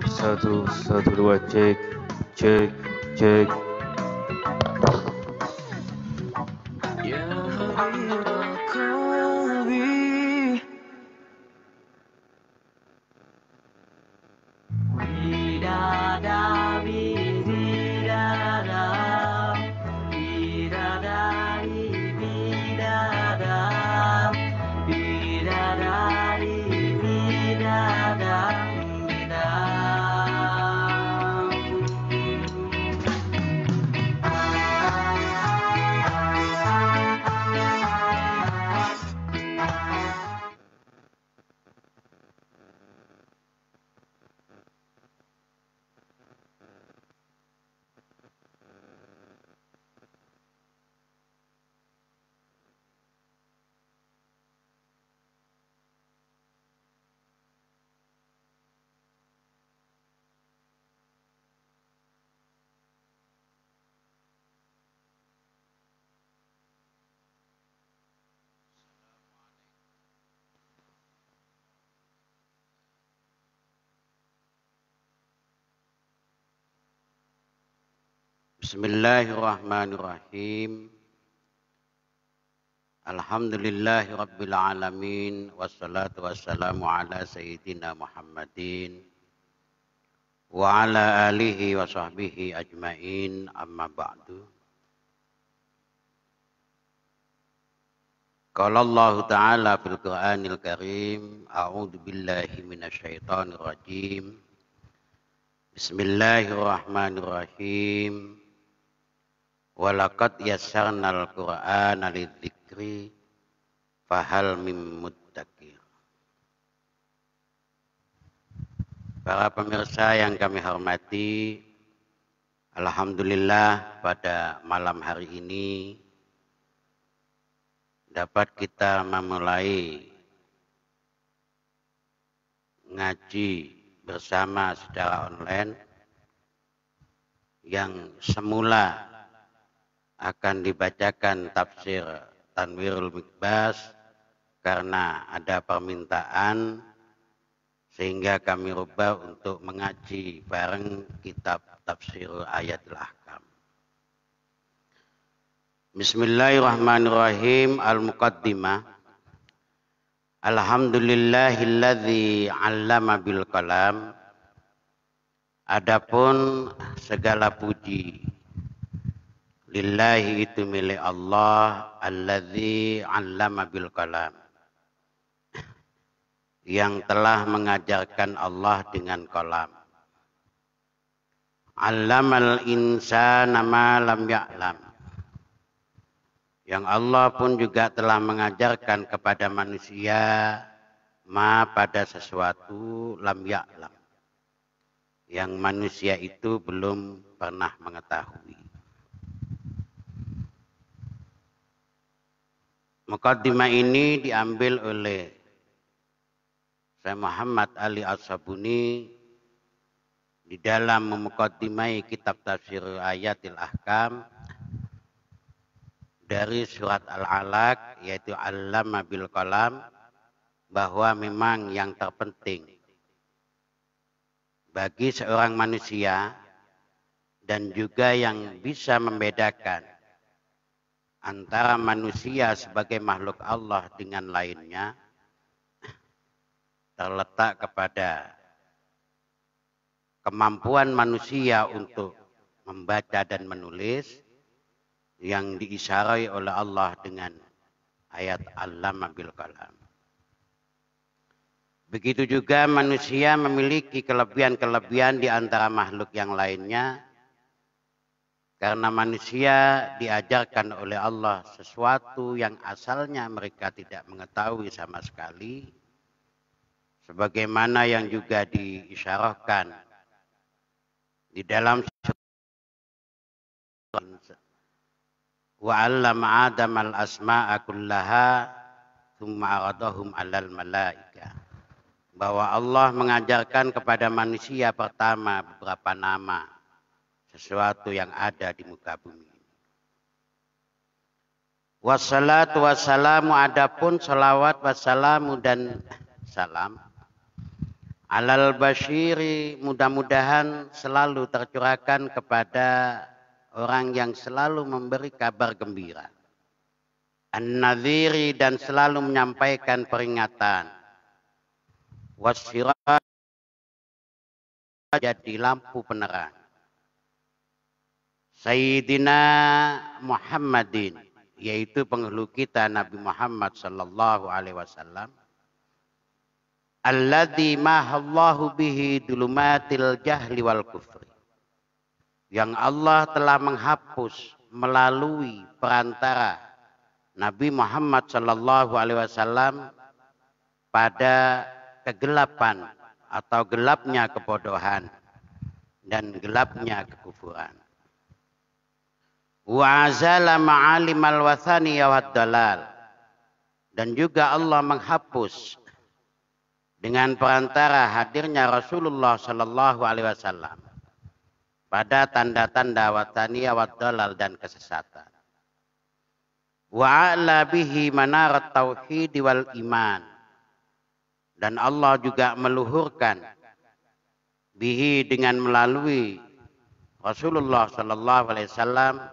Satu, satu, dua, cek, cek, cek. Ya Habibal Qalbi, bidadari, bidadar, bidadari, bidadar, bidadari, bidadar, Bismillahirrahmanirrahim. Alhamdulillahi rabbil alamin. Wassalatu wassalamu ala sayyidina Muhammadin wa ala alihi wa sahbihi ajmain, amma ba'du. Qala Allah Ta'ala fil Qur'anil Karim, a'udzu billahi minasyaitonir rajim. Bismillahirrahmanirrahim. Walaqad yassarnal Qur'ana lidzikri fahal mim muddakir. Para pemirsa yang kami hormati, alhamdulillah pada malam hari ini dapat kita memulai ngaji bersama secara online yang semula akan dibacakan tafsir Tanwirul Mikbas karena ada permintaan sehingga kami rubah untuk mengaji bareng kitab tafsir Ayatul Ahkam. Bismillahirrahmanirrahim. Al-Muqaddimah. Alhamdulillahilladzi 'allama bil qalam. Adapun segala puji lillahi itu milik Allah, alladzi 'allama bil qalam, yang telah mengajarkan Allah dengan qalam. 'Allamal insana ma lam ya'lam, yang Allah pun juga telah mengajarkan kepada manusia ma pada sesuatu lam ya'lam, yang manusia itu belum pernah mengetahui. Muqaddimah ini diambil oleh Syekh Muhammad Ali As-Sabuni di dalam memuqaddimai kitab tafsir Ayatul Ahkam dari surat Al-Alaq, yaitu 'allama bil qalam, bahwa memang yang terpenting bagi seorang manusia dan juga yang bisa membedakan antara manusia sebagai makhluk Allah dengan lainnya terletak kepada kemampuan manusia untuk membaca dan menulis yang diisyarai oleh Allah dengan ayat 'allama bil qalam. Begitu juga manusia memiliki kelebihan-kelebihan di antara makhluk yang lainnya, karena manusia diajarkan oleh Allah sesuatu yang asalnya mereka tidak mengetahui sama sekali, sebagaimana yang juga diisyarahkan di dalam wa 'allama Adam al-asma'a kullaha tsumma 'aradahum 'alal malaika, bahwa Allah mengajarkan kepada manusia pertama beberapa nama sesuatu yang ada di muka bumi. Wassalatu wassalamu, adapun salawat wassalamu dan salam Alal basyiri, mudah-mudahan selalu tercurahkan kepada orang yang selalu memberi kabar gembira. An-nadhiri, dan selalu menyampaikan peringatan. Wassiraj, jadi lampu penerang. Sayyidina Muhammadin, yaitu penghulu kita Nabi Muhammad sallallahu alaihi wasallam. Alladzi mahallahu bihi dulumatil jahli wal kufri. Yang Allah telah menghapus melalui perantara Nabi Muhammad sallallahu alaihi wasallam pada kegelapan atau gelapnya kebodohan dan gelapnya kekufuran. Wa azala ma'alimal wathani wad dalal. Dan juga Allah menghapus dengan perantara hadirnya Rasulullah sallallahu alaihi wasallam pada tanda-tanda wataniyah wad dalal dan kesesatan. Wa a'la bihi manarat tauhid wal iman. Dan Allah juga meluhurkan bihi, dengan melalui Rasulullah sallallahu alaihi wasallam,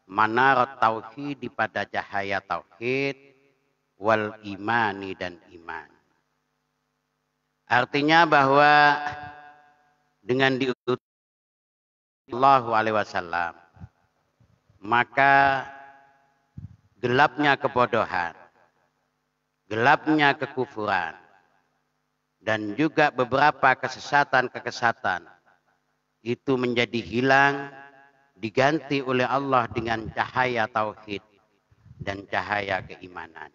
manarat tauhid, pada cahaya tauhid, wal imani, dan iman. Artinya bahwa dengan diutus sallallahu alaihi wasallam, maka gelapnya kebodohan, gelapnya kekufuran, dan juga beberapa kesesatan itu menjadi hilang, diganti oleh Allah dengan cahaya tauhid dan cahaya keimanan.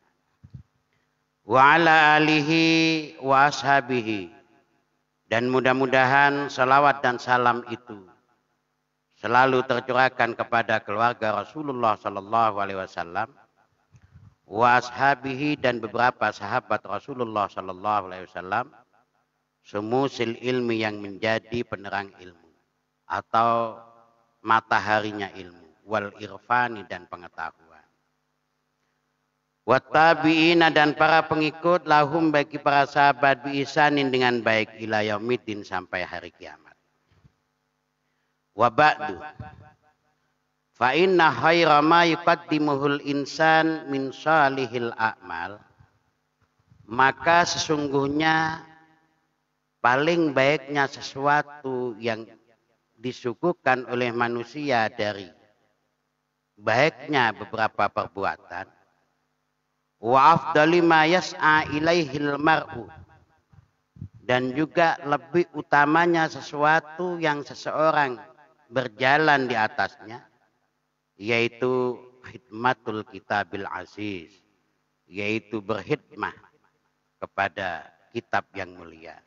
Wa ala alihi wa ashabihi, dan mudah-mudahan salawat dan salam itu selalu tercurahkan kepada keluarga Rasulullah sallallahu alaihi wasallam, wa ashabihi, dan beberapa sahabat Rasulullah sallallahu alaihi wasallam, sumusil ilmi, yang menjadi penerang ilmu atau mataharinya ilmu, wal irfani, dan pengetahuan. Wattabi'ina, dan para pengikut, lahum, bagi para sahabat, biisanin, dengan baik, ila yaumiddin, sampai hari kiamat. Wa ba'du, fa inna khaira ma yuqaddimuhul insan min salihil a'mal. Maka sesungguhnya paling baiknya sesuatu yang disuguhkan oleh manusia dari baiknya beberapa perbuatan. Wa afdali ma yas'a ilaihil mar'u, dan juga lebih utamanya sesuatu yang seseorang berjalan di atasnya, yaitu khidmatul kitabil aziz, yaitu berkhidmah kepada kitab yang mulia.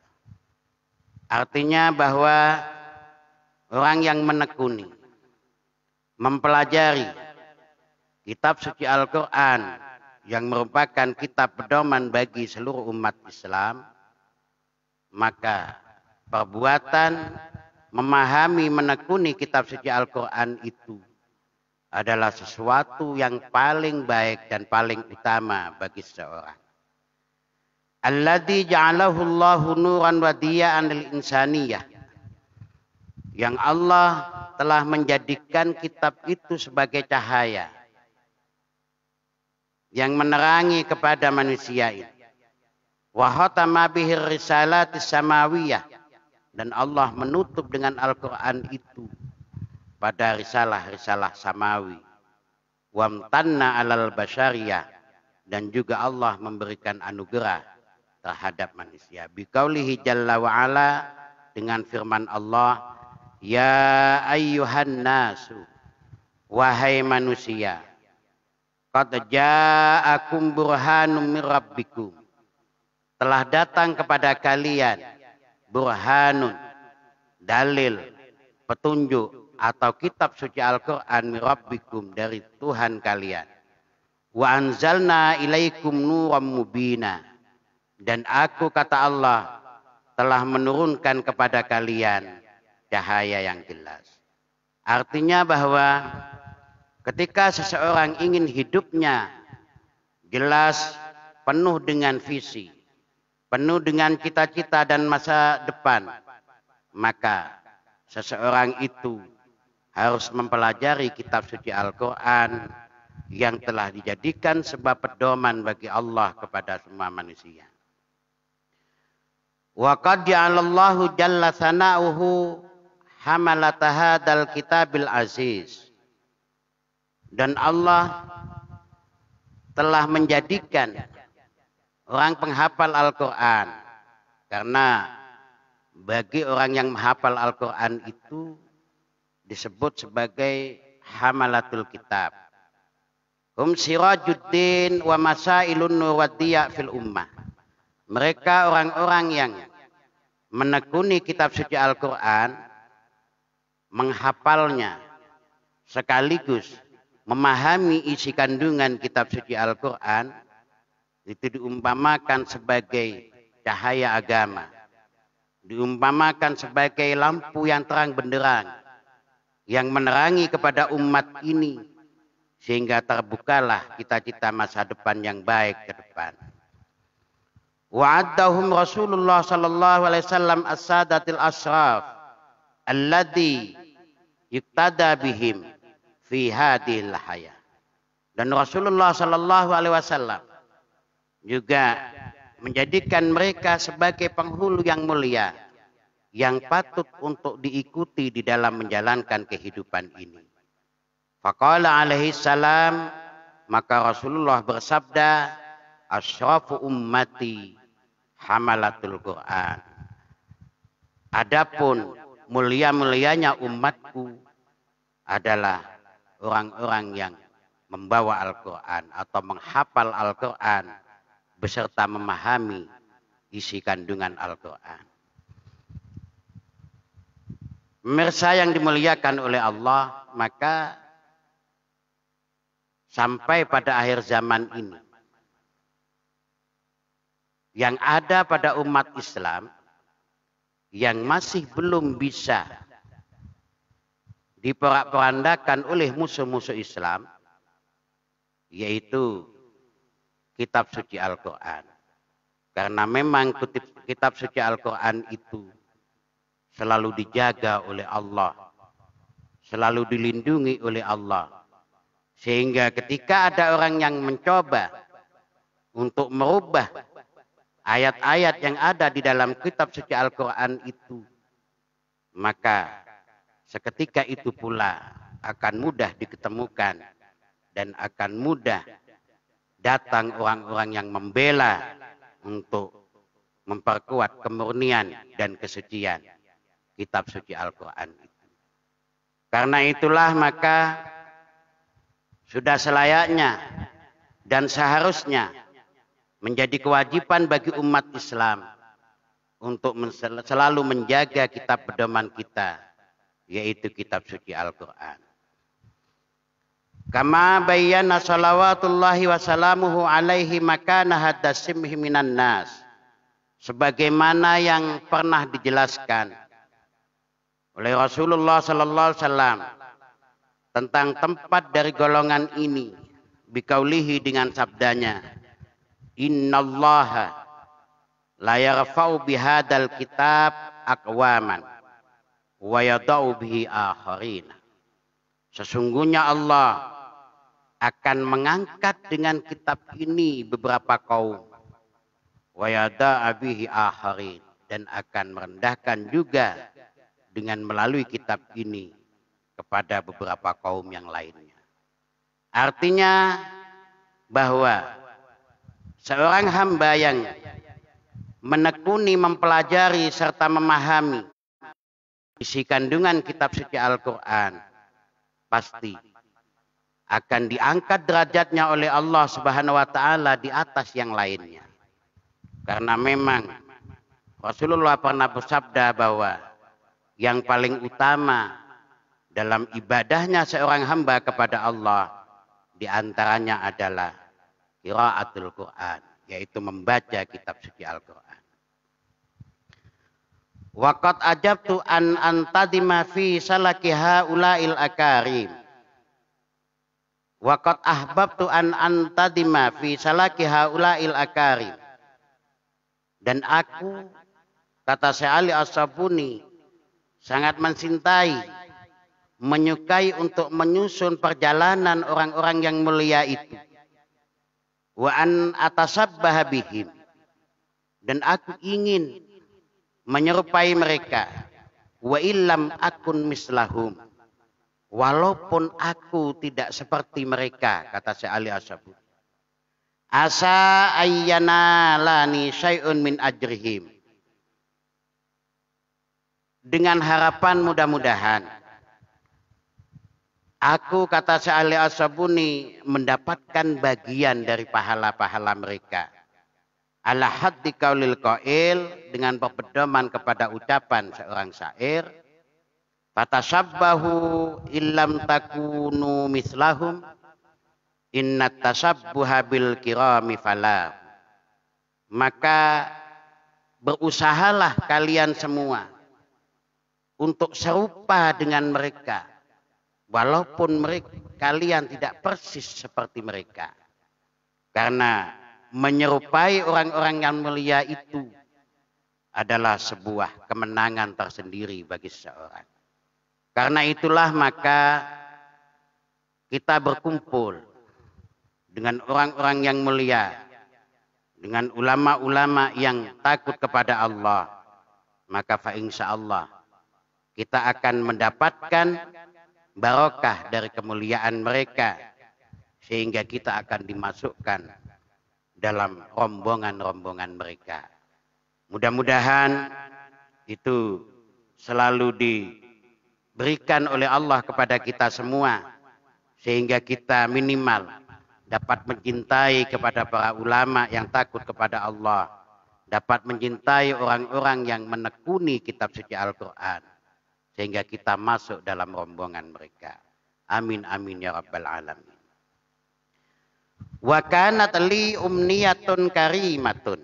Artinya bahwa orang yang menekuni, mempelajari kitab suci Al-Quran, yang merupakan kitab pedoman bagi seluruh umat Islam, maka perbuatan memahami, menekuni kitab suci Al-Quran itu adalah sesuatu yang paling baik dan paling utama bagi seseorang. Alladzi ja'alahu Allahu nuran wa diya'an lil insaniyah, yang Allah telah menjadikan kitab itu sebagai cahaya yang menerangi kepada manusia ini. Wa khatama bihi risalatis samawiyah, dan Allah menutup dengan Al-Quran itu pada risalah-risalah samawi. Wamtanna alal basyariyah, dan juga Allah memberikan anugerah terhadap manusia. Biqaulihi jalla wa ala, dengan firman Allah, ya ayyuhan nasu, wahai manusia, qad ja'akum burhanum mir rabbikum, telah datang kepada kalian burhanun, dalil, petunjuk atau kitab suci Al-Quran, mir rabbikum, dari Tuhan kalian. Wa anzalna ilaikum nuram mubina, dan aku, kata Allah, telah menurunkan kepada kalian cahaya yang jelas. Artinya bahwa ketika seseorang ingin hidupnya jelas, penuh dengan visi, penuh dengan cita-cita dan masa depan, maka seseorang itu harus mempelajari kitab suci Al-Quran yang telah dijadikan sebab pedoman bagi Allah kepada semua manusia. Wa qad ja'alallahu jalla sana'uhu hamalata hadzal kitabil aziz. Dan Allah telah menjadikan orang penghafal Al-Quran, karena bagi orang yang menghafal Al-Quran itu disebut sebagai hamalatul kitab. Hum sirajuddin wa masailun nuwadiyya fil ummah. Mereka orang-orang yang menekuni kitab suci Al-Quran, menghafalnya, sekaligus memahami isi kandungan kitab suci Al-Quran, itu diumpamakan sebagai cahaya agama, diumpamakan sebagai lampu yang terang benderang yang menerangi kepada umat ini sehingga terbukalah cita-cita masa depan yang baik ke depan. Wa'addahum Rasulullah sallallahu alaihi wasallam as-sadatil ashraf alladhi yuqtada bihim fi hadhil hayah. Dan Rasulullah sallallahu alaihi wasallam juga menjadikan mereka sebagai penghulu yang mulia yang patut untuk diikuti di dalam menjalankan kehidupan ini. Faqala alaihi salam, maka Rasulullah bersabda, asyrafu ummati hamalatul Quran. Adapun mulia-mulianya umatku adalah orang-orang yang membawa Al-Quran atau menghafal Al-Quran beserta memahami isi kandungan Al-Quran. Pemirsa yang dimuliakan oleh Allah, maka sampai pada akhir zaman ini, yang ada pada umat Islam yang masih belum bisa diporak-porandakan oleh musuh-musuh Islam, yaitu kitab suci Al-Quran. Karena memang kitab suci Al-Quran itu selalu dijaga oleh Allah, selalu dilindungi oleh Allah. Sehingga ketika ada orang yang mencoba untuk merubah ayat-ayat yang ada di dalam kitab suci Al-Quran itu, maka seketika itu pula akan mudah diketemukan dan akan mudah datang orang-orang yang membela untuk memperkuat kemurnian dan kesucian kitab suci Al-Quran itu. Karena itulah maka sudah selayaknya dan seharusnya menjadi kewajiban bagi umat Islam untuk selalu menjaga kitab pedoman kita, yaitu kitab suci Al-Quran. Kama bayyana salawatullahi wa salamuhu alaihi makana haddasimhi minan nas. Sebagaimana yang pernah dijelaskan oleh Rasulullah sallallahu alaihi wasallam tentang tempat dari golongan ini, biqaulihi dengan sabdanya, innallaha la yarfa'u bihadzal kitab aqwaman wa yada'u bihi akharin. Sesungguhnya Allah akan mengangkat dengan kitab ini beberapa kaum, wa yada'a bihi akharin, dan akan merendahkan juga dengan melalui kitab ini kepada beberapa kaum yang lainnya. Artinya bahwa seorang hamba yang menekuni, mempelajari serta memahami isi kandungan kitab suci Al-Quran pasti akan diangkat derajatnya oleh Allah Subhanahu wa taala di atas yang lainnya. Karena memang Rasulullah pernah bersabda bahwa yang paling utama dalam ibadahnya seorang hamba kepada Allah diantaranya adalah qiraatul Quran, yaitu membaca kitab suci Al-Quran. Waqad ajabtu an antadima fi salaki haula'il akarim. Waqad ahbabtu an antadima fi salaki haula'il akarim. Dan aku, kata Syekh Ali As-Sabuni, sangat mencintai, menyukai untuk menyusun perjalanan orang-orang yang mulia itu. Wa an atasabbaha bihim. Dan aku ingin menyerupai mereka. Wa illam akun mislahum. Walaupun aku tidak seperti mereka, kata Syekh Ali As-Sabuni. Asa ayyana lani syai'un min ajrihim. Dengan harapan mudah-mudahan aku, kata Syekh Ali As-Sabuni, mendapatkan bagian dari pahala-pahala mereka. Ala haddi qaulil qail, dengan berpedoman kepada ucapan seorang syair, fatasabbahu illam takunu mislahum innat tasabbuha bil kirami falah. Maka berusahalah kalian semua untuk serupa dengan mereka, walaupun kalian tidak persis seperti mereka. Karena menyerupai orang-orang yang mulia itu adalah sebuah kemenangan tersendiri bagi seseorang. Karena itulah maka kita berkumpul dengan orang-orang yang mulia, dengan ulama-ulama yang takut kepada Allah, maka fa insyaallah kita akan mendapatkan barokah dari kemuliaan mereka, sehingga kita akan dimasukkan dalam rombongan-rombongan mereka. Mudah-mudahan itu selalu diberikan oleh Allah kepada kita semua, sehingga kita minimal dapat mencintai kepada para ulama yang takut kepada Allah, dapat mencintai orang-orang yang menekuni kitab suci Al-Quran, sehingga kita masuk dalam rombongan mereka. Amin amin ya rabbal alamin. Wa kanat li umniyatun karimatun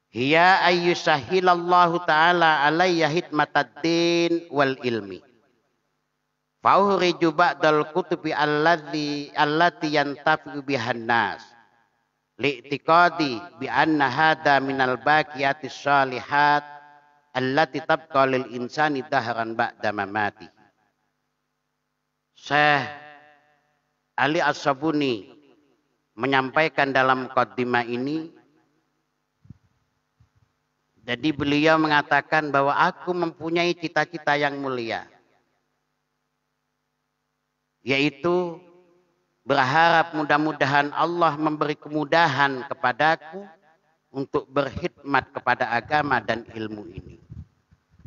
hiya ayyusahilallahu ta'ala alayya hidmataddin wal ilmi. Fauhriju ba'dal kutubi allati yantafi'u bihan nas li'tiqadi bi anna hadha minal baqiyatis shalihat allati tabqa lil insani dahran ba'da mamati. Syekh Ali As-Sabuni menyampaikan dalam muqaddimah ini, jadi beliau mengatakan bahwa aku mempunyai cita-cita yang mulia, yaitu berharap mudah-mudahan Allah memberi kemudahan kepadaku untuk berkhidmat kepada agama dan ilmu ini.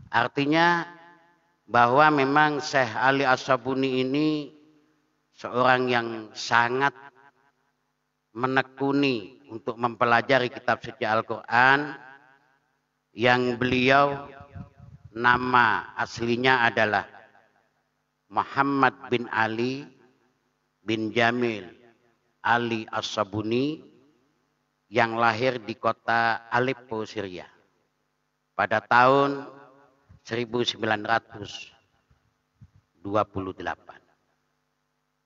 Artinya bahwa memang Syekh Ali As-Sabuni ini seorang yang sangat menekuni untuk mempelajari kitab suci Al-Quran, yang beliau nama aslinya adalah Muhammad bin Ali bin Jamil Ali As-Sabuni, yang lahir di kota Aleppo, Syria pada tahun 1928.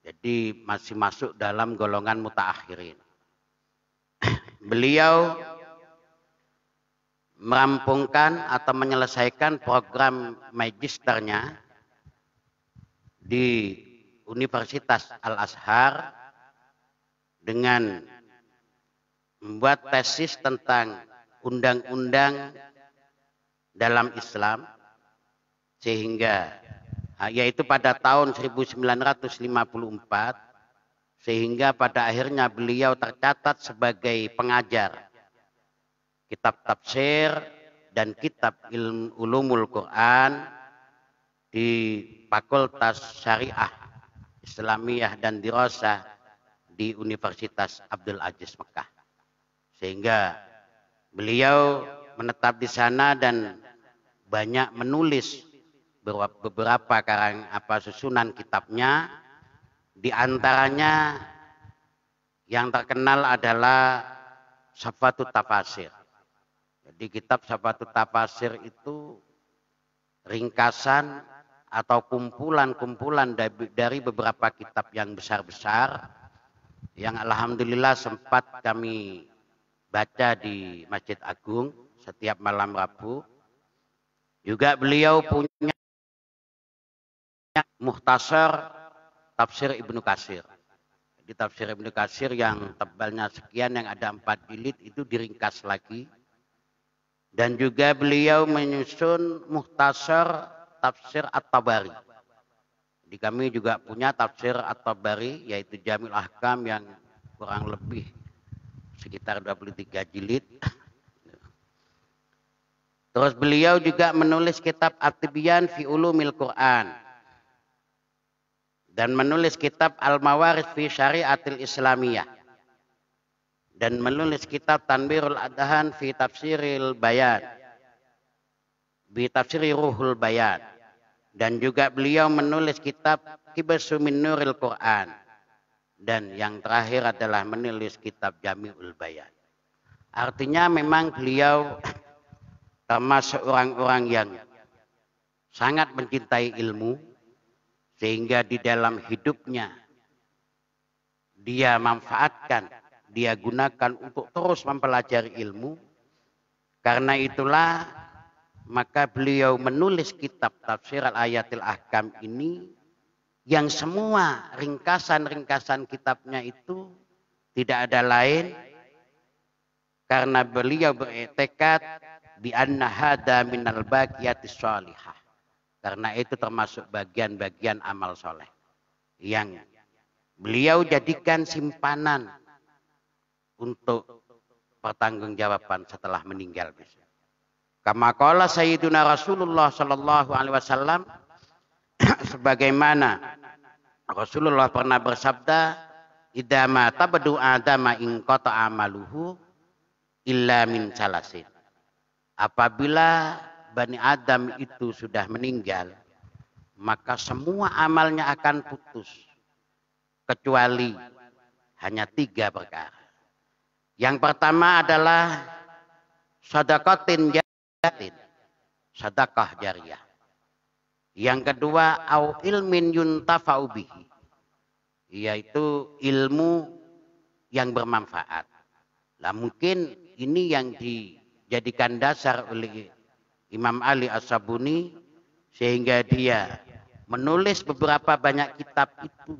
Jadi masih masuk dalam golongan mutaakhirin. Beliau merampungkan atau menyelesaikan program magisternya di Universitas Al-Azhar dengan membuat tesis tentang undang-undang dalam Islam, sehingga yaitu pada tahun 1954, sehingga pada akhirnya beliau tercatat sebagai pengajar kitab tafsir dan kitab ulumul Quran di Fakultas Syariah Islamiyah dan Dirasah di Universitas Abdul Aziz Mekah. Sehingga beliau menetap di sana dan banyak menulis beberapa susunan kitabnya. Di antaranya yang terkenal adalah Safatut Tafasir. Jadi kitab Safatut Tafasir itu ringkasan atau kumpulan-kumpulan dari beberapa kitab yang besar-besar, yang alhamdulillah sempat kami baca di Masjid Agung setiap malam Rabu. Juga beliau punya mukhtasar tafsir Ibnu Katsir. Di tafsir Ibnu Katsir yang tebalnya sekian, yang ada 4 jilid, itu diringkas lagi. Dan juga beliau menyusun mukhtasar tafsir At-Tabari. Di kami juga punya tafsir At-Tabari, yaitu Jamil Ahkam, yang kurang lebih sekitar 23 jilid. Terus beliau juga menulis kitab At-Tibyan fi Ulumil Quran. Dan menulis kitab Al-Mawaris fi Syariatil Islamiyah. Dan menulis kitab Tanbirul Adhan fi Tafsiril Bayan. Bi Tafsiri Ruhul Bayan. Dan juga beliau menulis kitab Kibasu min Nuril Quran. Dan yang terakhir adalah menulis kitab Jami'ul Bayan. Artinya memang beliau termasuk orang-orang yang sangat mencintai ilmu, sehingga di dalam hidupnya dia manfaatkan, dia gunakan untuk terus mempelajari ilmu. Karena itulah maka beliau menulis kitab Tafsir Al-Ayatil Ahkam ini, yang semua ringkasan-ringkasan kitabnya itu tidak ada lain karena beliau bertekad bi anna hada minal baqiyatis shalihah. Karena itu termasuk bagian-bagian amal soleh yang beliau jadikan simpanan untuk pertanggungjawaban setelah meninggal. Kama qala Sayyiduna Rasulullah sallallahu alaihi wasallam, sebagaimana Rasulullah pernah bersabda, idza ma tabdu adama in qata amaluhu illa min salasin. Apabila Bani Adam itu sudah meninggal, maka semua amalnya akan putus, kecuali hanya 3 perkara. Yang pertama adalah sedekatin jariyatin, sedekah jariyah. Yang kedua, au ilmin yuntafa'u bihi, yaitu ilmu yang bermanfaat. Nah, mungkin ini yang dijadikan dasar oleh Imam Ali As-Sabuni, sehingga dia menulis beberapa banyak kitab itu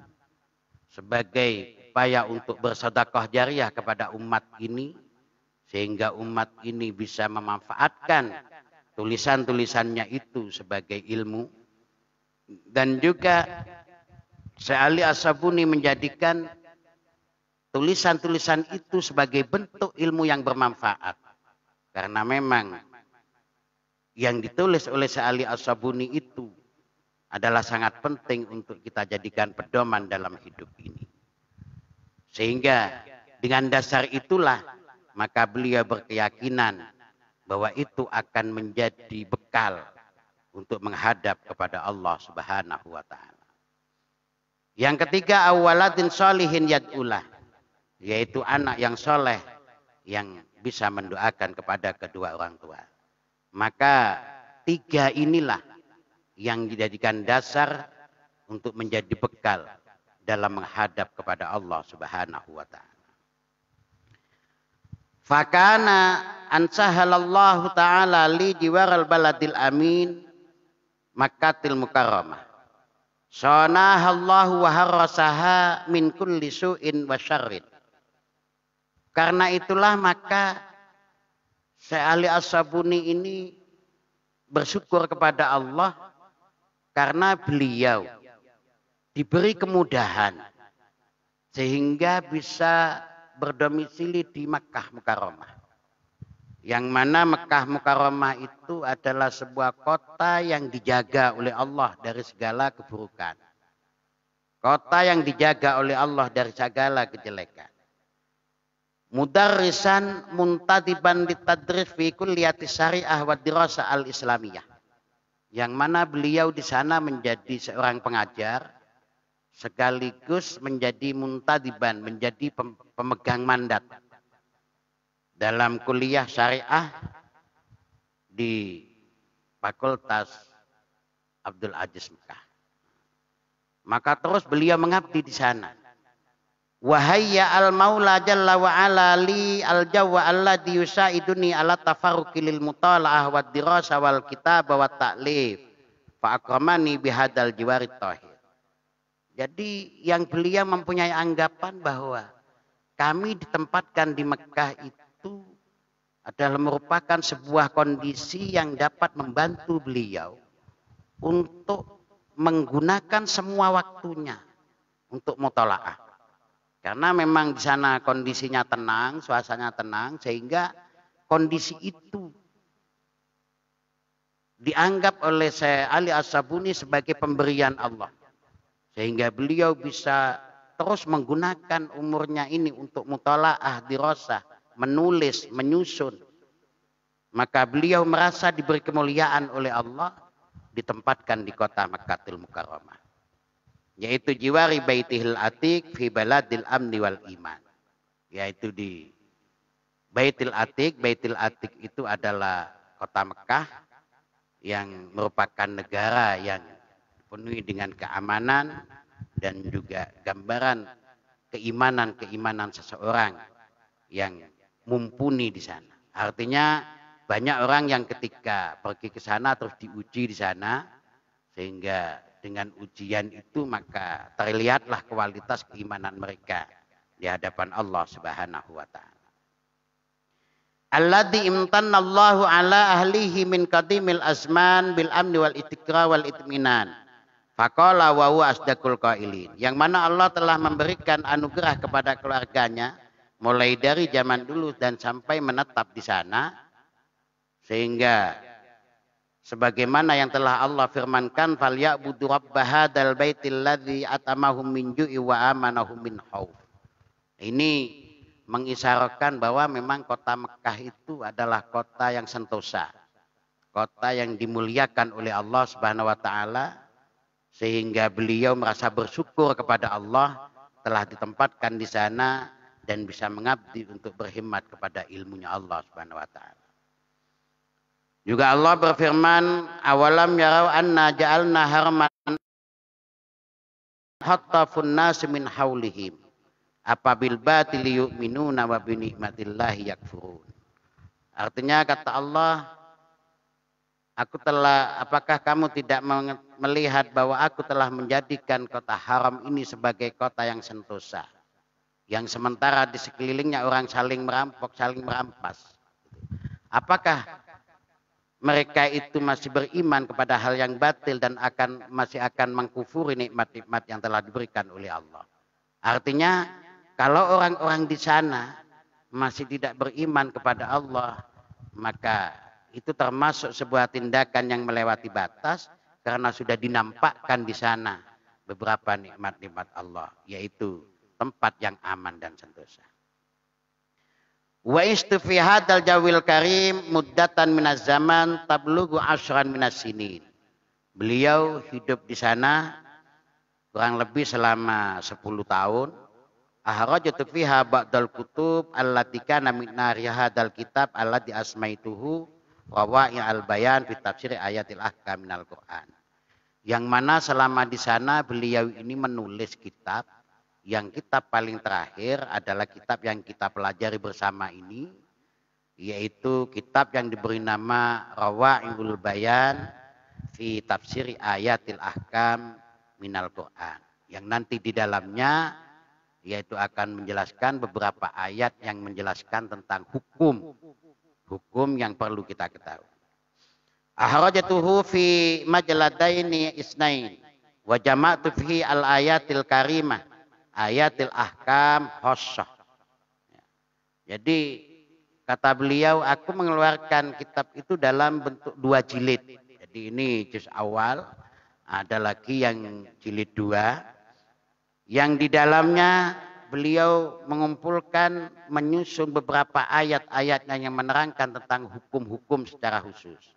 sebagai upaya untuk bersedekah jariyah kepada umat ini, sehingga umat ini bisa memanfaatkan tulisan-tulisannya itu sebagai ilmu. Dan juga Syekh Ali As-Sabuni menjadikan tulisan-tulisan itu sebagai bentuk ilmu yang bermanfaat. Karena memang yang ditulis oleh Syekh Ali As-Sabuni itu adalah sangat penting untuk kita jadikan pedoman dalam hidup ini. Sehingga dengan dasar itulah maka beliau berkeyakinan bahwa itu akan menjadi bekal untuk menghadap kepada Allah Subhanahu wa taala. Yang ketiga, awaladin sholihin yad'ulah, yaitu anak yang soleh yang bisa mendoakan kepada kedua orang tua. Maka 3 inilah yang dijadikan dasar untuk menjadi bekal dalam menghadap kepada Allah Subhanahu wa taala. Fakana ansahalallahu taala li jiwaral baladil amin Makkatil Mukarramah. Sonahallahu wa harrasaha min kulli su'in wa syarrin. Karena itulah maka Syekh Ali As-Sabuni ini bersyukur kepada Allah karena beliau diberi kemudahan sehingga bisa berdomisili di Makkah Mukarramah. Yang mana Makkah Mukarramah itu adalah sebuah kota yang dijaga oleh Allah dari segala keburukan. Kota yang dijaga oleh Allah dari segala kejelekan. Mudarrisan muntadiban ditadris fi kulliyati syariah wa dirasa al-islamiyah. Yang mana beliau di sana menjadi seorang pengajar sekaligus menjadi muntadiban, menjadi pemegang mandat dalam kuliah syariah di Fakultas Abdul Aziz Mekah. Maka terus beliau mengabdi di sana Wahayya al-maula jalla wa ala li al-jawa alladhi yusaiduni ala tafarruqi lil mutala'ah wa dirasa wal kitab wa ta'lif. Fa akramani bihadal jiwarit tahir. Jadi yang beliau mempunyai anggapan bahwa kami ditempatkan di Mekah itu adalah merupakan sebuah kondisi yang dapat membantu beliau untuk menggunakan semua waktunya untuk mutalaah. Karena memang di sana kondisinya tenang, suasananya tenang, sehingga kondisi itu dianggap oleh Syekh Ali As-Sabuni sebagai pemberian Allah. Sehingga beliau bisa terus menggunakan umurnya ini untuk mutalaah, dirasah, menulis, menyusun. Maka beliau merasa diberi kemuliaan oleh Allah, ditempatkan di kota Makkatul Mukarramah. Yaitu jiwari baitihil atiq fi baladil amni wal iman. Yaitu di Baitul Atiq. Baitul Atiq itu adalah kota Mekah yang merupakan negara yang dipenuhi dengan keamanan dan juga gambaran keimanan seseorang yang mumpuni di sana. Artinya banyak orang yang ketika pergi ke sana terus diuji di sana, sehingga dengan ujian itu maka terlihatlah kualitas keimanan mereka di hadapan Allah Subhanahu wa taala. Alladzi imtannallahu ala ahlihi min qadimil azman bil amni wal istiqrar wal itminan. Faqala wa huwa asdaqul qailin. Yang mana Allah telah memberikan anugerah kepada keluarganya mulai dari zaman dulu dan sampai menetap di sana, sehingga sebagaimana yang telah Allah firmankan, falyabudu rabb hadzal baitil ladzi atamahum min ju'i wa amanahum min khauf. Ini mengisyaratkan bahwa memang kota Mekah itu adalah kota yang sentosa, kota yang dimuliakan oleh Allah Subhanahu wa taala, sehingga beliau merasa bersyukur kepada Allah telah ditempatkan di sana dan bisa mengabdi untuk berkhidmat kepada ilmunya Allah Subhanahu wa taala. Juga Allah berfirman, awalam yarau anna ja'alna harman hatta funnas min haulihim apabil batili yu'minuna wa bi ni'matillahi yakfurun. Artinya kata Allah, apakah kamu tidak melihat bahwa aku telah menjadikan kota haram ini sebagai kota yang sentosa, yang sementara di sekelilingnya orang saling merampok, saling merampas. Apakah mereka itu masih beriman kepada hal yang batil dan masih akan mengkufuri nikmat-nikmat yang telah diberikan oleh Allah. Artinya kalau orang-orang di sana masih tidak beriman kepada Allah, maka itu termasuk sebuah tindakan yang melewati batas karena sudah dinampakkan di sana beberapa nikmat-nikmat Allah, yaitu tempat yang aman dan sentosa. Wa istufi hadal jawil karim muddatan minaz zaman tablughu ashran minas sinin. Beliau hidup di sana kurang lebih selama 10 tahun. Ahrajatu fiha ba'dal kutub allati kana min nari hadal kitab allati asmaituhu rawa'i al bayan fi tafsir ayatil ahkam minal Quran. Yang mana selama di sana beliau ini menulis kitab. Yang kitab paling terakhir adalah kitab yang kita pelajari bersama ini, yaitu kitab yang diberi nama Rawa'ihul Bayan fi Tafsiri Ayatil Ahkam Minal Quran. Yang nanti di dalamnya yaitu akan menjelaskan beberapa ayat yang menjelaskan tentang hukum yang perlu kita ketahui. Ahrajatuhu fi majaladaini isnain wa jama'tu fihi al-ayatil karimah ayatil ahkam khossah. Jadi kata beliau, aku mengeluarkan kitab itu dalam bentuk 2 jilid. Jadi ini juz awal, ada lagi yang jilid 2, yang di dalamnya beliau mengumpulkan, menyusun beberapa ayat-ayatnya yang menerangkan tentang hukum-hukum secara khusus.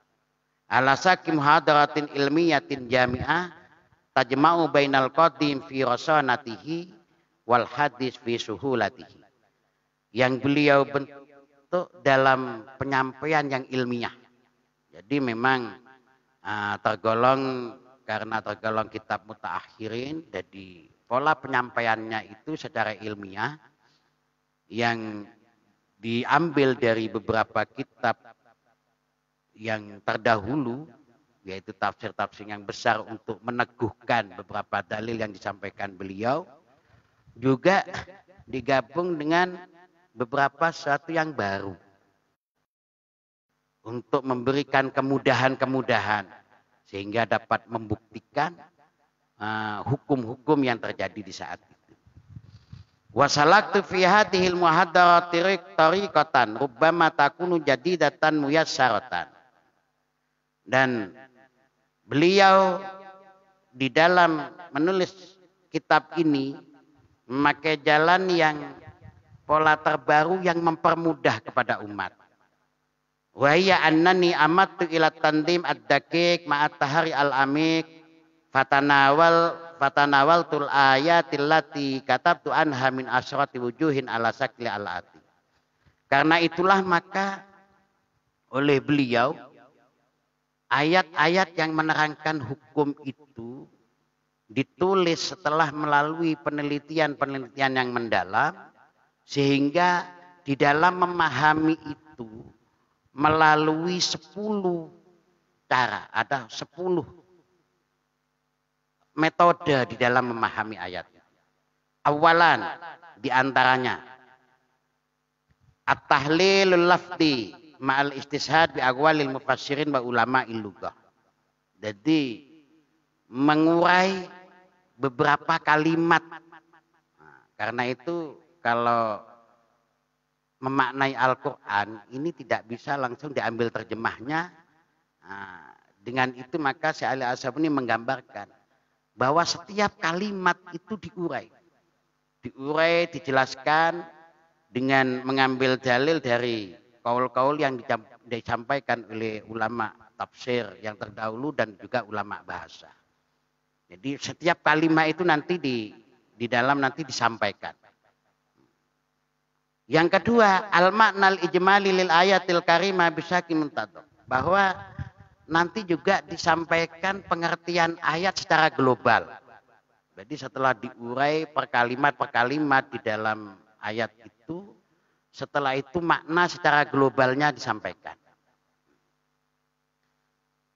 Ala sakim hadaratin ilmiyatin jami'ah tajma'u bainal qadim fi rasanatihi wal hadis fi suhulatihi. Yang beliau bentuk dalam penyampaian yang ilmiah. Jadi memang tergolong kitab mutaakhirin, jadi pola penyampaiannya itu secara ilmiah yang diambil dari beberapa kitab yang terdahulu, yaitu tafsir-tafsir yang besar untuk meneguhkan beberapa dalil yang disampaikan beliau, juga digabung dengan beberapa sesuatu yang baru untuk memberikan kemudahan-kemudahan sehingga dapat membuktikan hukum-hukum yang terjadi di saat itu. Wasalaktu fi hadhil muhadarati tariqatan rubbama takunu jadidatan muyassaratan. Dan beliau di dalam menulis kitab ini memakai jalan yang pola terbaru yang mempermudah kepada umat. Wa hiya annani amattu ila tandim ad-daqiq ma'at tahari al-amik fatanawaltul ayatil lati katabtu anha min asyrati wujuhin ala sakli al-ati. Karena itulah maka oleh beliau ayat-ayat yang menerangkan hukum itu ditulis setelah melalui penelitian-penelitian yang mendalam, sehingga di dalam memahami itu melalui 10 cara, ada 10 metode di dalam memahami ayat. Awalan di antaranya at-tahlilul lafzi ma'al istishad bi aqwalil mufassirin wa ulama'il lughah. Jadi mengurai beberapa kalimat. Karena itu kalau memaknai Al-Quran ini tidak bisa langsung diambil terjemahnya. Dengan itu maka Syekh Ali As-Sabuni menggambarkan bahwa setiap kalimat itu diurai, dijelaskan dengan mengambil dalil dari kaul-kaul yang disampaikan oleh ulama tafsir yang terdahulu dan juga ulama bahasa. Jadi setiap kalimat itu nanti di dalam nanti disampaikan. Yang kedua, al-maknal ijmali lil ayatil karimah bisaki muntadab. Bahwa nanti juga disampaikan pengertian ayat secara global. Jadi setelah diurai per kalimat di dalam ayat itu, setelah itu makna secara globalnya disampaikan.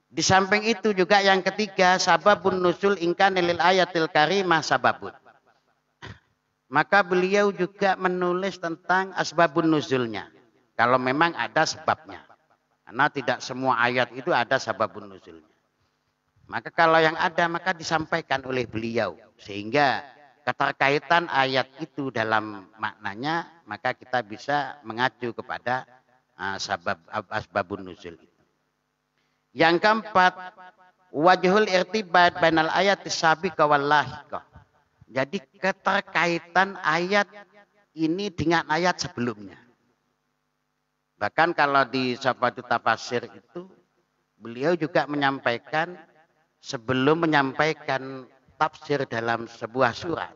Di samping itu juga yang ketiga, sababun nuzul ingkana lil ayatil karimah sababun. Maka beliau juga menulis tentang asbabun nuzulnya. Kalau memang ada sebabnya. Karena tidak semua ayat itu ada sababun nuzulnya. Maka kalau yang ada maka disampaikan oleh beliau. Sehingga keterkaitan ayat itu dalam maknanya maka kita bisa mengacu kepada asbabun nuzul itu. Yang keempat, wajhul irtibat bainal ayatis sabiqah wal lahiqah. Jadi keterkaitan ayat ini dengan ayat sebelumnya. Bahkan kalau di Safatul Tafasir itu beliau juga menyampaikan sebelum menyampaikan tafsir dalam sebuah surat,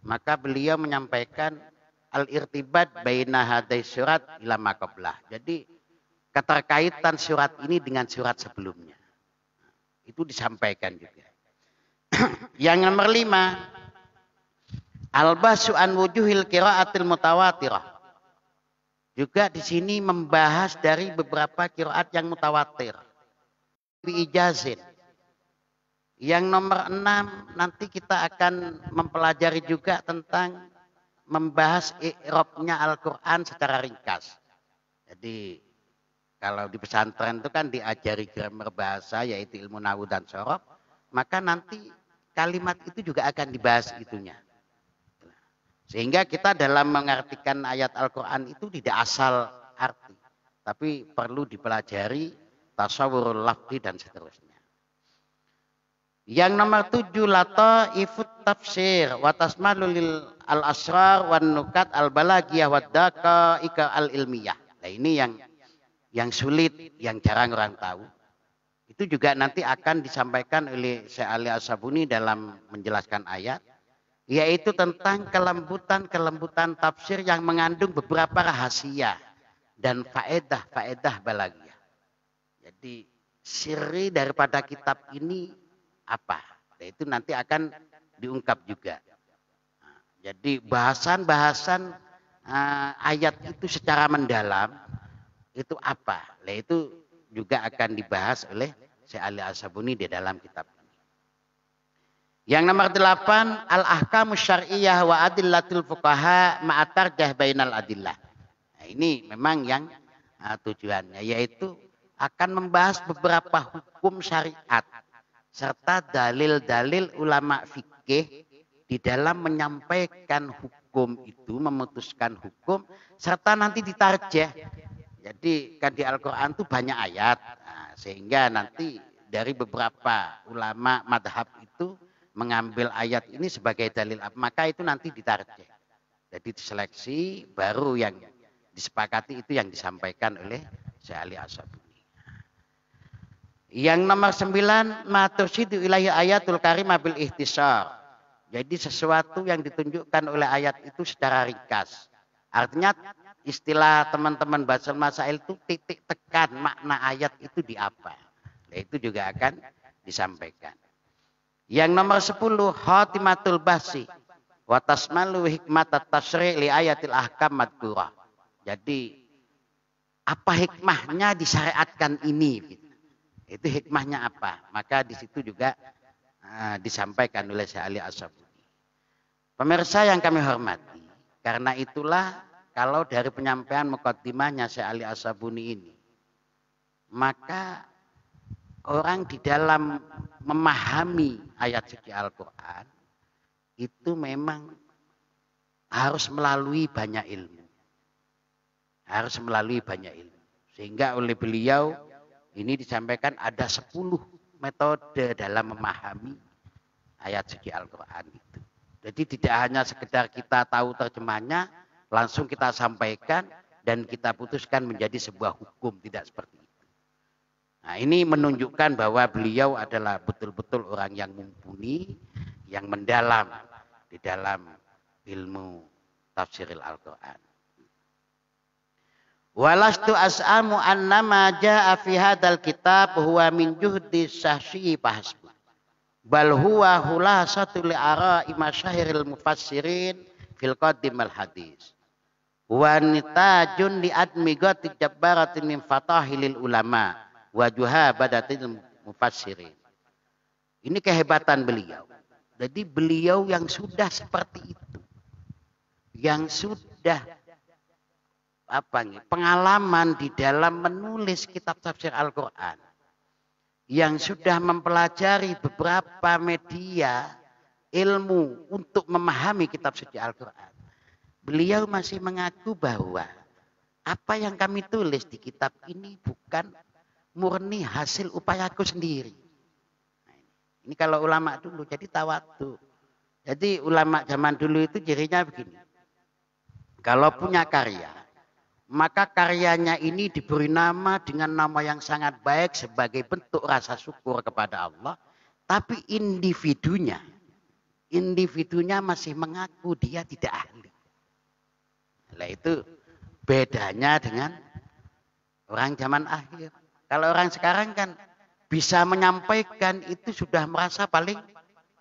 maka beliau menyampaikan al-irtibat baina hadai surat ila ma qablah. Jadi keterkaitan surat ini dengan surat sebelumnya. Itu disampaikan juga. Yang nomor 5, al-basu an wujuhil qiraatil mutawatirah. Juga di sini membahas dari beberapa qiraat yang mutawatir. Bi ijazin. Yang nomor 6 nanti kita akan mempelajari juga tentang membahas i'rabnya Al-Qur'an secara ringkas. Jadi kalau di pesantren itu kan diajari grammar bahasa yaitu ilmu nahwu dan shorof, maka nanti kalimat itu juga akan dibahas itunya. Sehingga kita dalam mengartikan ayat Al-Quran itu tidak asal arti. Tapi perlu dipelajari tasawwurul lafzi dan seterusnya. Yang nomor 7, lataifut tafsir wa tasmalul al-asrar wan nukat al-balagiyah wa daqa'iqa al-ilmiyah. Nah ini yang sulit, yang jarang orang tahu. Itu juga nanti akan disampaikan oleh Syekh Ali As-Sabuni dalam menjelaskan ayat. Yaitu tentang kelembutan tafsir yang mengandung beberapa rahasia dan faedah balagiyah. Jadi siri daripada kitab ini apa? Nah, itu nanti akan diungkap juga. Jadi bahasan-bahasan ayat itu secara mendalam itu apa? Nah, itu juga akan dibahas oleh Syekh Ali As-Sabuni di dalam kitab ini. Yang nomor 8, al-ahkamus syar'iyyah wa adillatul fuqaha ma'atarjah bainal adillah. Nah, ini memang yang tujuannya, yaitu akan membahas beberapa hukum syariat serta dalil-dalil ulama fikih di dalam menyampaikan hukum itu, memutuskan hukum, serta nanti ditarjah. Jadi kan di Al-Quran itu banyak ayat, sehingga nanti dari beberapa ulama madhab itu mengambil ayat ini sebagai dalil, maka itu nanti ditarjah. Jadi diseleksi, baru yang disepakati itu yang disampaikan oleh Syekh Ali As-Sabuni. Yang nomor 9, ma tursidu ilaihi ayatul karimah bil ihtisar. Jadi sesuatu yang ditunjukkan oleh ayat itu secara ringkas. Artinya istilah teman-teman Basul Masail itu titik tekan makna ayat itu di apa. Nah, itu juga akan disampaikan. Yang nomor 10, khatimatul bahsi wa tasmalu hikmatat tasyri' li ayatil ahkam madkurah. Jadi apa hikmahnya disyariatkan ini? Gitu. Itu hikmahnya apa? Maka di situ juga disampaikan oleh Syekh Ali As-Sabuni. Pemirsa yang kami hormati, karena itulah kalau dari penyampaian muqaddimahnya Syekh Ali As-Sabuni ini, maka orang di dalam memahami ayat suci Al-Quran itu memang harus melalui banyak ilmu. Harus melalui banyak ilmu. Sehingga oleh beliau ini disampaikan ada 10 metode dalam memahami ayat suci Al-Quran itu. Jadi tidak hanya sekedar kita tahu terjemahnya, langsung kita sampaikan dan kita putuskan menjadi sebuah hukum, tidak seperti itu. Nah, ini menunjukkan bahwa beliau adalah betul-betul orang yang mumpuni, yang mendalam di dalam ilmu tafsiril Al-Quran. Walastu as'amu annama ja'a fi hadzal kitab huwa min juhdi syahsyi bahasbu. Bal huwa hulasatu li ara'i masyahiril mufassirin fil qadimal hadis. Wa nitajun li admigati jabbaratin min fatahilil ulama wa juhabadatil mufassirin. Ini kehebatan beliau. Jadi beliau yang sudah seperti itu. Yang sudah pengalaman di dalam menulis kitab tafsir Al-Quran, yang sudah mempelajari beberapa media ilmu untuk memahami kitab suci Al-Quran, beliau masih mengaku bahwa apa yang kami tulis di kitab ini bukan murni hasil upayaku sendiri. Nah, ini kalau ulama dulu jadi tawadu. Jadi ulama zaman dulu itu cirinya begini, kalau punya karya, maka karyanya ini diberi nama dengan nama yang sangat baik sebagai bentuk rasa syukur kepada Allah. Tapi individunya masih mengaku dia tidak ahli. Nah, itu bedanya dengan orang zaman akhir. Kalau orang sekarang kan bisa menyampaikan itu sudah merasa paling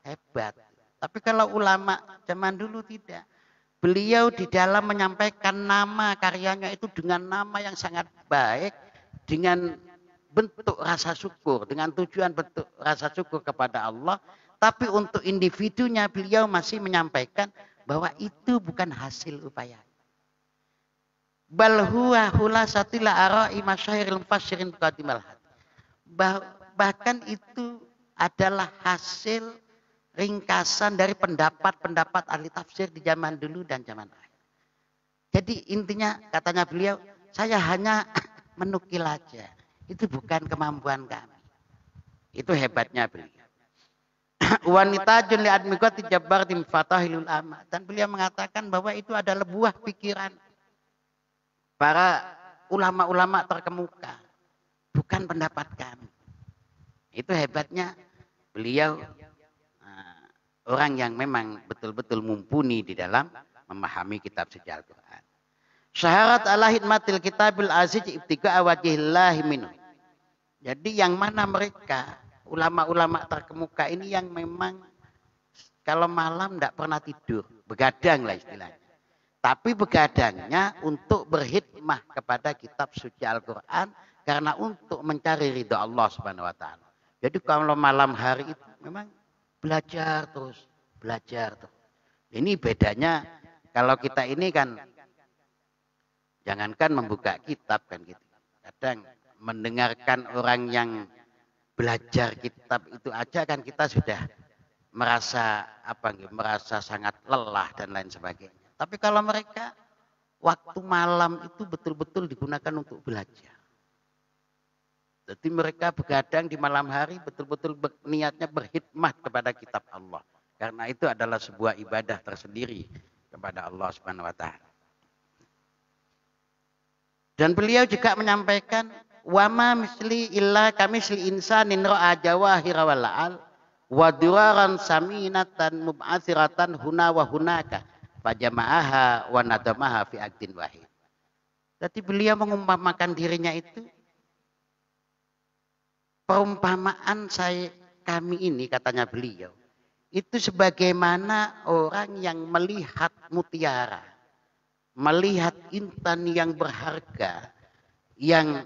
hebat. Tapi kalau ulama zaman dulu tidak. Beliau di dalam menyampaikan nama karyanya itu dengan nama yang sangat baik, dengan bentuk rasa syukur, dengan tujuan bentuk rasa syukur kepada Allah. Tapi untuk individunya beliau masih menyampaikan bahwa itu bukan hasil upaya. Bal huwa hulasatil ara'i masyahiril mufassirin qadimal had. Bahkan itu adalah hasil ringkasan dari pendapat-pendapat ahli tafsir di zaman dulu dan zaman akhir. Jadi intinya katanya beliau, saya hanya menukil aja. Itu bukan kemampuan kami. Itu hebatnya beliau. Wanita jun li admigati jabbaratin fatahilul amma. Dan beliau mengatakan bahwa itu adalah buah pikiran para ulama-ulama terkemuka. Bukan pendapat kami. Itu hebatnya beliau. Orang yang memang betul-betul mumpuni di dalam memahami kitab suci Al-Quran. Syaharat ala hidmatil kitabil aziz ibtiga'a wajihillahi minhu. Jadi yang mana mereka, ulama-ulama terkemuka ini yang memang kalau malam tidak pernah tidur. begadang lah istilahnya. Tapi begadangnya untuk berkhidmah kepada kitab suci Al-Quran karena untuk mencari ridha Allah Subhanahu wa taala. Jadi kalau malam hari itu memang belajar terus, belajar terus. Ini bedanya kalau kita ini kan jangankan membuka kitab kan gitu. Kadang mendengarkan orang yang belajar kitab itu aja kan kita sudah merasa merasa sangat lelah dan lain sebagainya. Tapi kalau mereka waktu malam itu betul-betul digunakan untuk belajar. Jadi mereka begadang di malam hari betul-betul niatnya berkhidmat kepada kitab Allah. Karena itu adalah sebuah ibadah tersendiri kepada Allah Subhanahu wa taala. Dan beliau juga menyampaikan wama misli illa kamisli insanin ra'a jawahira wal al wa duraran saminatan mub'athiratan huna wa hunaka fajama'aha wa nadamaha fi aqdin wahid. Jadi beliau mengumpamakan dirinya itu perumpamaan kami ini katanya beliau itu sebagaimana orang yang melihat mutiara, melihat intan yang berharga yang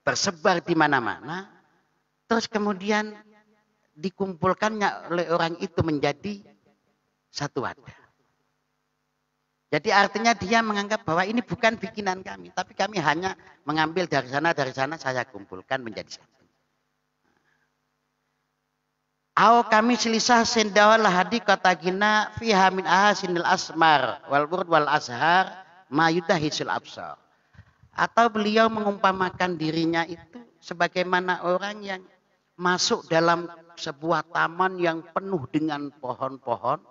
tersebar di mana-mana, terus kemudian dikumpulkannya oleh orang itu menjadi satu wadah. Jadi artinya dia menganggap bahwa ini bukan bikinan kami, tapi kami hanya mengambil dari sana saya kumpulkan menjadi satu. Aw kami selisah sendawal hadi kata gina fiha min ahasinil asmar wal burd wal azhar ma yudahisul absar. Atau beliau mengumpamakan dirinya itu sebagaimana orang yang masuk dalam sebuah taman yang penuh dengan pohon-pohon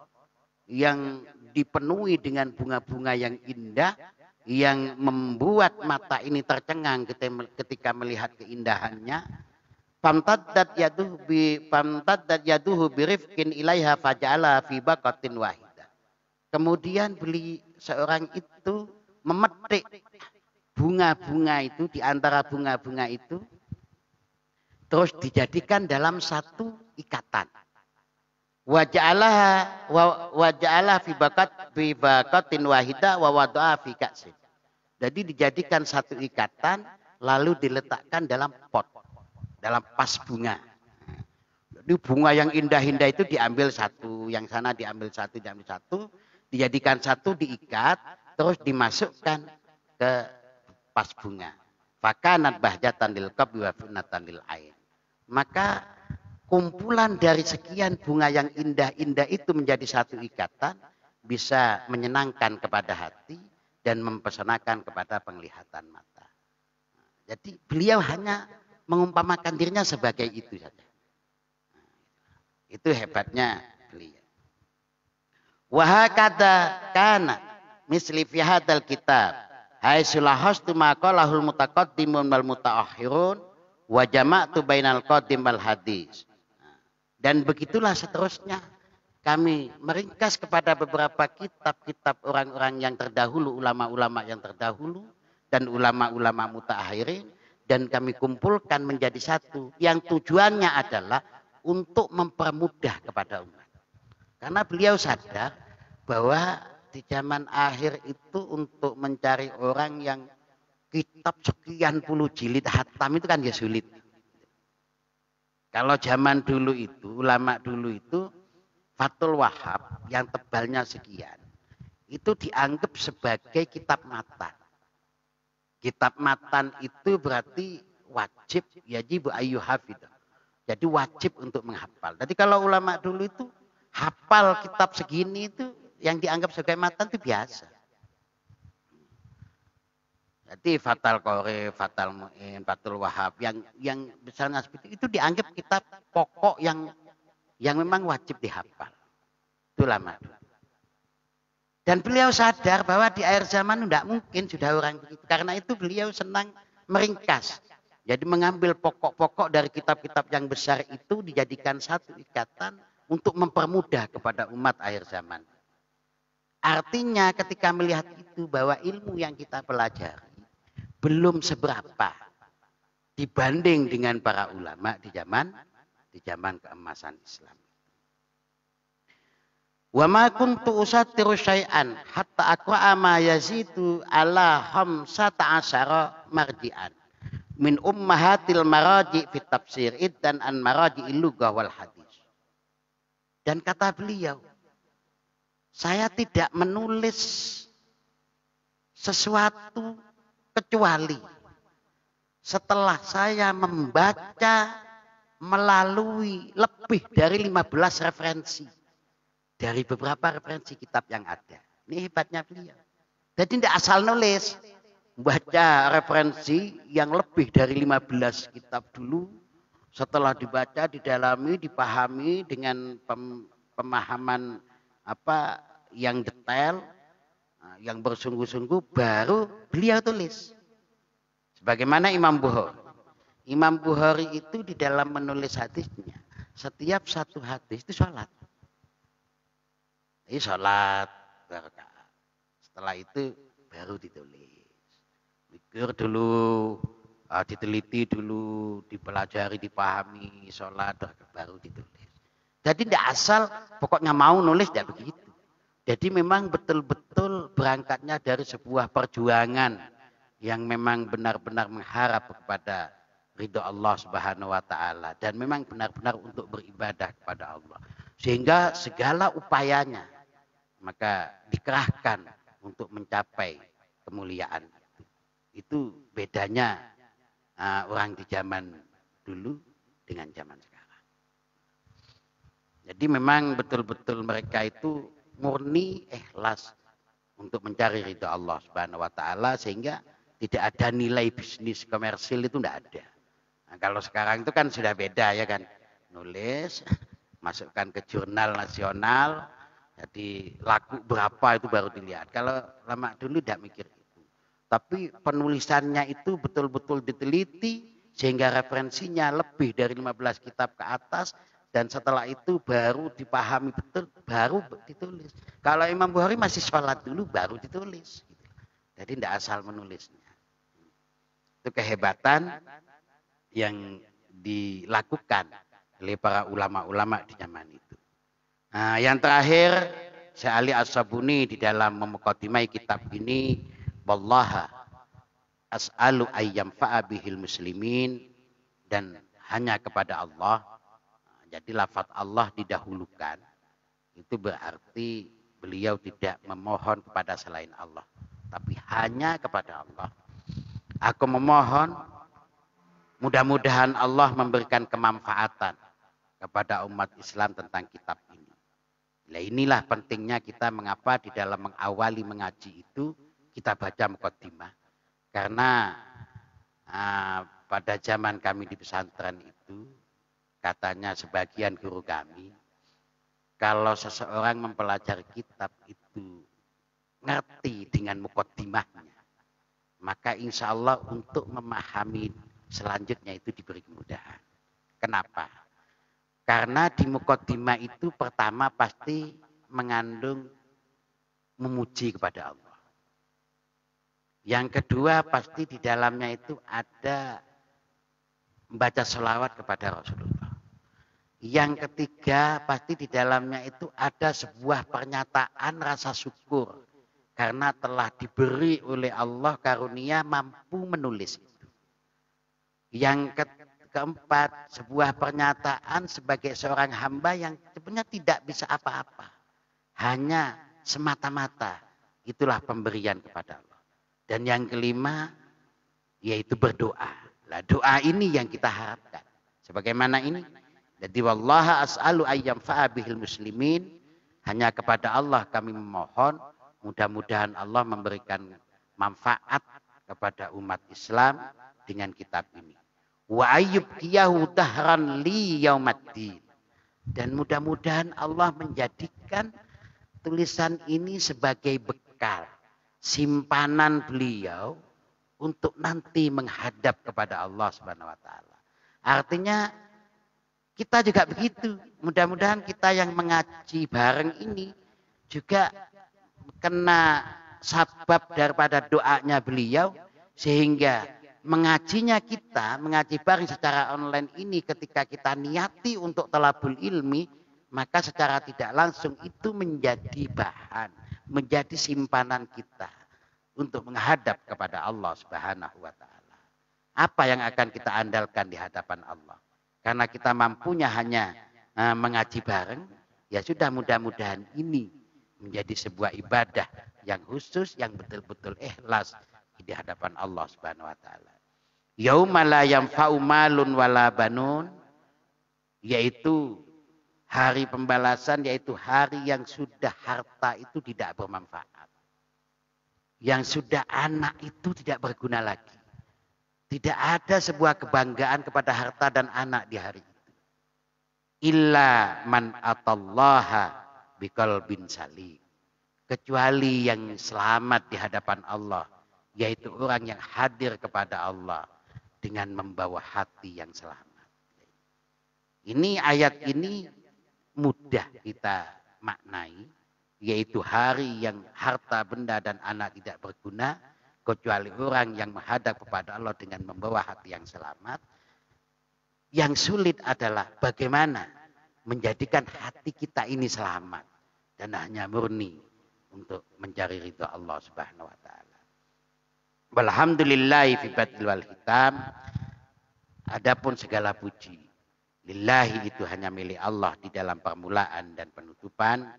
yang dipenuhi dengan bunga-bunga yang indah yang membuat mata ini tercengang ketika melihat keindahannya. Famtaddat yaduhu birifkin ilaiha faja'ala fi baqatin wahidah. Kemudian seorang itu memetik bunga-bunga itu di antara bunga-bunga itu terus dijadikan dalam satu ikatan. Waja'ala fi baqatin wahidah wa wada'a fi ka'sin. Jadi dijadikan satu ikatan lalu diletakkan dalam pot. Dalam pas bunga. Jadi bunga yang indah-indah itu diambil satu, yang sana diambil satu, dijadikan satu, diikat, terus dimasukkan ke pas bunga. Fakanat bahjatan lil qabwi wa finnatan lil ain. Maka kumpulan dari sekian bunga yang indah-indah itu menjadi satu ikatan bisa menyenangkan kepada hati dan mempesonakan kepada penglihatan mata. Jadi beliau hanya mengumpamakan dirinya sebagai itu saja. Itu hebatnya beliau. Wahakada kana misli fi hadzal kitab haitsu ma qalahul mutaqaddimun wal mutaakhirun wa jama'tu bainal qadim wal hadis. Dan begitulah seterusnya kami meringkas kepada beberapa kitab-kitab orang-orang yang terdahulu, ulama-ulama yang terdahulu dan ulama-ulama mutaakhirin. Dan kami kumpulkan menjadi satu. Yang tujuannya adalah untuk mempermudah kepada umat. Karena beliau sadar bahwa di zaman akhir itu untuk mencari orang yang kitab sekian puluh jilid hatam itu kan ya sulit. Kalau zaman dulu itu, ulama dulu itu, Fathul Wahab yang tebalnya sekian. Itu dianggap sebagai kitab matan. Kitab matan itu berarti wajib yajibu ayyu hafid. Jadi wajib untuk menghafal. Jadi kalau ulama dulu itu hafal kitab segini itu yang dianggap sebagai matan itu biasa. Jadi Fathul Qorib, Fathul Mu'in, Fathul Wahab yang besarnya seperti itu dianggap kitab pokok yang memang wajib dihafal. Itu ulama dulu. Dan beliau sadar bahwa di akhir zaman tidak mungkin sudah orang begitu. Karena itu beliau senang meringkas. Jadi mengambil pokok-pokok dari kitab-kitab yang besar itu dijadikan satu ikatan untuk mempermudah kepada umat akhir zaman. Artinya ketika melihat itu bahwa ilmu yang kita pelajari belum seberapa dibanding dengan para ulama di zaman keemasan Islam. Wa ma kuntu usattiru syai'an hatta aqra'a ma yazidu ala khamsata asyara marji'an min ummahatil maraji fit tafsir dan an maraji'il lughah wal hadis. Dan kata beliau, saya tidak menulis sesuatu kecuali setelah saya membaca melalui lebih dari 15 referensi dari beberapa referensi kitab yang ada. Ini hebatnya beliau. Jadi tidak asal nulis, baca referensi yang lebih dari 15 kitab dulu, setelah dibaca, didalami, dipahami dengan pemahaman apa yang detail, yang bersungguh-sungguh, baru beliau tulis. Sebagaimana Imam Bukhari. Imam Bukhari itu di dalam menulis hadisnya, setiap satu hadis itu sholat. Ini sholat berkah. Setelah itu baru ditulis. Mikir dulu, diteliti dulu, dipelajari, dipahami, sholat baru ditulis. Jadi tidak asal pokoknya mau nulis, tidak begitu. Jadi memang betul-betul berangkatnya dari sebuah perjuangan yang memang benar-benar mengharap kepada ridho Allah Subhanahu wa taala dan memang benar-benar untuk beribadah kepada Allah. Sehingga segala upayanya maka dikerahkan untuk mencapai kemuliaan itu. Itu bedanya orang di zaman dulu dengan zaman sekarang. Jadi memang betul-betul mereka itu murni ikhlas untuk mencari ridho Allah Subhanahu wa taala sehingga tidak ada nilai bisnis komersil itu tidak ada. Nah, kalau sekarang itu kan sudah beda ya kan. Nulis, masukkan ke jurnal nasional, jadi laku berapa itu baru dilihat. Kalau lama dulu tidak mikir itu. Tapi penulisannya itu betul-betul diteliti sehingga referensinya lebih dari 15 kitab ke atas dan setelah itu baru dipahami betul, baru ditulis. Kalau Imam Bukhari masih sholat dulu baru ditulis. Jadi tidak asal menulisnya. Itu kehebatan yang dilakukan oleh para ulama-ulama di zaman itu. Nah, yang terakhir, Syekh Ali As-Sabuni di dalam memukadimai kitab ini, wallaha as'alu ayyam fa'abihil muslimin, dan hanya kepada Allah. Jadi lafaz Allah didahulukan. Itu berarti beliau tidak memohon kepada selain Allah, tapi hanya kepada Allah. Aku memohon mudah-mudahan Allah memberikan kemanfaatan kepada umat Islam tentang kitab ini. Nah, inilah pentingnya kita mengapa di dalam mengawali mengaji itu kita baca muqaddimah. Karena pada zaman kami di pesantren itu katanya sebagian guru kami, kalau seseorang mempelajari kitab itu ngerti dengan muqaddimahnya, maka insya Allah untuk memahami selanjutnya itu diberi kemudahan. Kenapa? Karena di muqaddimah itu pertama pasti mengandung memuji kepada Allah. Yang kedua pasti di dalamnya itu ada membaca sholawat kepada Rasulullah. Yang ketiga pasti di dalamnya itu ada sebuah pernyataan rasa syukur. Karena telah diberi oleh Allah karunia mampu menulis itu. Yang keempat, sebuah pernyataan sebagai seorang hamba yang sebenarnya tidak bisa apa-apa. Hanya semata-mata itulah pemberian kepada Allah. Dan yang kelima, yaitu berdoa. Nah, doa ini yang kita harapkan. Sebagaimana ini. Jadi wallaha as'alu ayyam fa'abihil muslimin. Hanya kepada Allah kami memohon. Mudah-mudahan Allah memberikan manfaat kepada umat Islam dengan kitab ini. Wa ayyub kiyahu dahran li yaumaddin. Dan mudah-mudahan Allah menjadikan tulisan ini sebagai bekal, simpanan beliau untuk nanti menghadap kepada Allah Subhanahu wa taala. Artinya kita juga begitu. Mudah-mudahan kita yang mengaji bareng ini juga kena sabab daripada doanya beliau sehingga mengajinya kita, mengaji bareng secara online ini ketika kita niati untuk talabul ilmi, maka secara tidak langsung itu menjadi bahan, menjadi simpanan kita untuk menghadap kepada Allah Subhanahu wa taala. Apa yang akan kita andalkan di hadapan Allah? Karena kita mampunya hanya mengaji bareng, ya sudah, mudah-mudahan ini menjadi sebuah ibadah yang khusus, yang betul-betul ikhlas di hadapan Allah Subhanahu wa taala. Yauma la yanfa'u malun wala banun, yaitu hari pembalasan, yaitu hari yang sudah harta itu tidak bermanfaat. Yang sudah anak itu tidak berguna lagi. Tidak ada sebuah kebanggaan kepada harta dan anak di hari itu. Illa man atallaha biqalbin salim. Kecuali yang selamat di hadapan Allah, yaitu orang yang hadir kepada Allah dengan membawa hati yang selamat. Ini ayat ini mudah kita maknai, yaitu hari yang harta, benda, dan anak tidak berguna, kecuali orang yang menghadap kepada Allah dengan membawa hati yang selamat. Yang sulit adalah bagaimana menjadikan hati kita ini selamat dan hanya murni untuk mencari ridha Allah Subhanahu wa taala. Walhamdulillahi fi batil wal hitam. Adapun segala puji lillahi itu hanya milik Allah di dalam permulaan dan penutupan.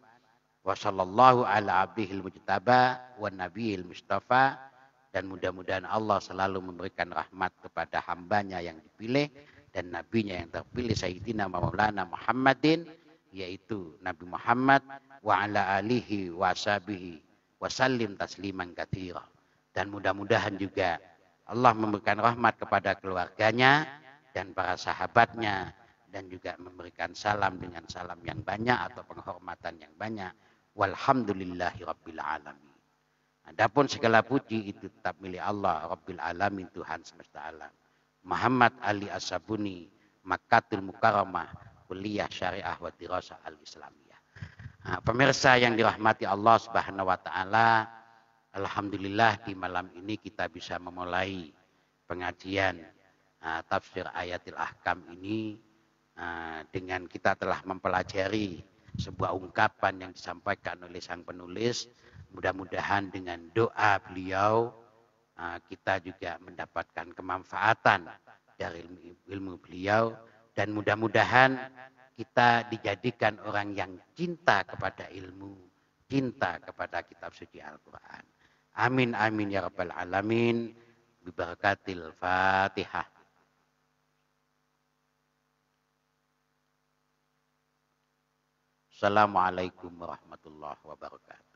Wa sallallahu ala abdihil mujtaba wa nabiyil mustafa. Dan mudah-mudahan Allah selalu memberikan rahmat kepada hambanya yang dipilih dan nabinya yang terpilih, Sayyidina Maulana Muhammadin, yaitu Nabi Muhammad, wa ala alihi wa sahbihi wa sallim tasliman katsira. Dan mudah-mudahan juga Allah memberikan rahmat kepada keluarganya dan para sahabatnya, dan juga memberikan salam dengan salam yang banyak atau penghormatan yang banyak. Walhamdulillahi rabbil alamin. Adapun segala puji itu tetap milik Allah Rabbil alamin, Tuhan semesta alam. Muhammad Ali As-Sabuni, Makkatul Mukarramah, Kuliah Syariah wa Dirasah Al-Islamiyah. Pemirsa yang dirahmati Allah Subhanahu wa taala, alhamdulillah di malam ini kita bisa memulai pengajian tafsir ayatil ahkam ini dengan kita telah mempelajari sebuah ungkapan yang disampaikan oleh sang penulis. Mudah-mudahan dengan doa beliau kita juga mendapatkan kemanfaatan dari ilmu beliau, dan mudah-mudahan kita dijadikan orang yang cinta kepada ilmu, cinta kepada kitab suci Al-Quran. Amin amin ya rabbal alamin. Bibarakatil Fatihah. Assalamualaikum warahmatullahi wabarakatuh.